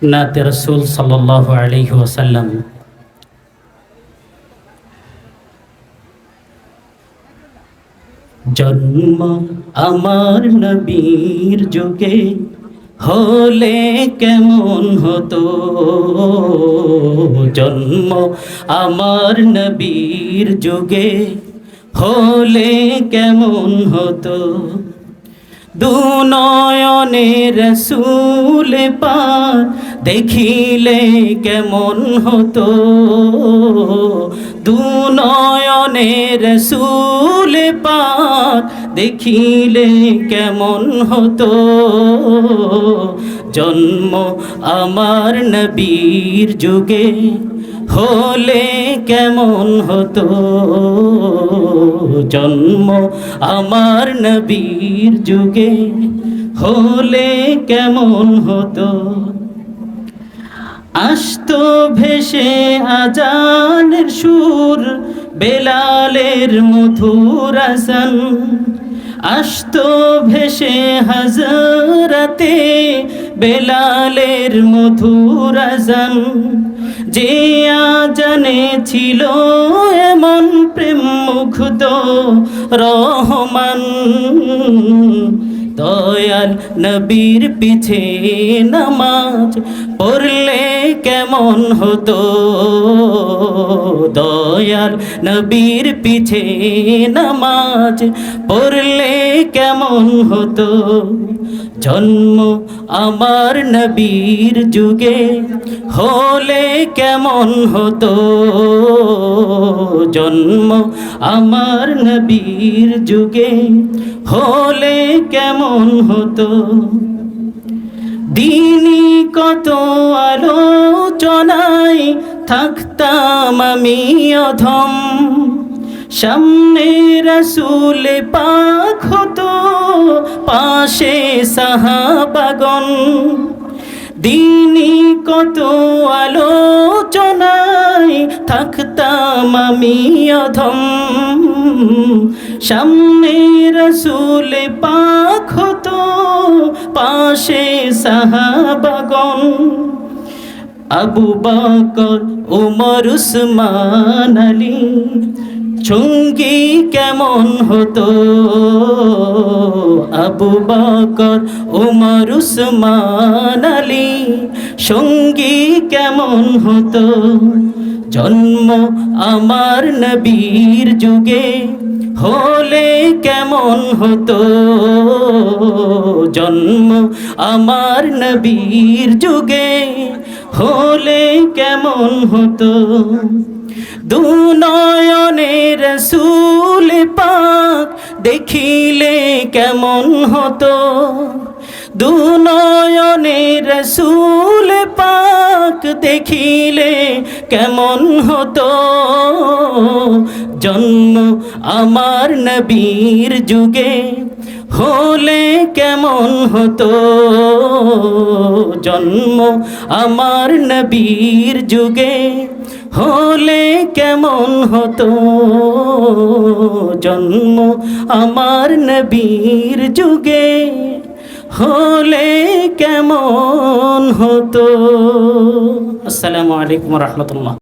নাতে রাসূল সাল্লাল্লাহু আলাইহি ওয়াসাল্লাম। জন্ম আমার নবীর যুগে হলে কেমন হতো, জন্ম আমার নবীর যুগে হলে কেমন হতো। দুনয়নে রসূল পাক দেখিলে কেমন হতো, দুনয়নে রসূল পাক দেখিলে কেমন হতো। জন্ম আমার নবীর যুগে হলে কেমন হতো, জন্ম আমার নবীর যুগে হলে কেমন হতো। আসতো ভেসে আজানের সুর বেলালের মধুর আযান, আসতো ভেসে হাজরাতে বেলালের মধুর আযান। যে আজানে ছিল এমন প্রেম মুগ্ধ রহমান, দয়াল নবীর পিছে নামাজ পড়লে কেমন হতো, দয়াল নবীর পিছে নামাজ পড়লে কেমন হতো। জন্ম আমার নবীর যুগে হলে কেমন হতো, জন্ম আমার নবীর যুগে হলে কেমন হতো। দিনই কত আলোচনায় থাকতাম আমি অধম, সামনে রসূল পাক হতো পাশে সাহাবাগণ। দিনই কত আলোচনায় থাকতাম আমি অধম, সামনে রসূল পাক হতো পাশে সাহাবাগণ। আবু বকর ওমর উসমান আলী সঙ্গী কেমন হতো, আবু বকর ওমর উসমান আলী সঙ্গী কেমন হতো। জন্ম আমার নবীর যুগে হলে কেমন হতো, জন্ম আমার নবীর যুগে হলে কেমন হতো। দুনয়নে রসূল পাক দেখিলে কেমন হতো, দুনয়নে রসূল পাক দেখিলে কেমন হতো। জন্ম আমার নবীর যুগে হলে কেমন হতো, জন্ম আমার নবীর যুগে হলে কেমন হতো, জন্ম আমার নবীর যুগে হলে কেমন হতো। আসসালামু আলাইকুম ওয়া রাহমাতুল্লাহ।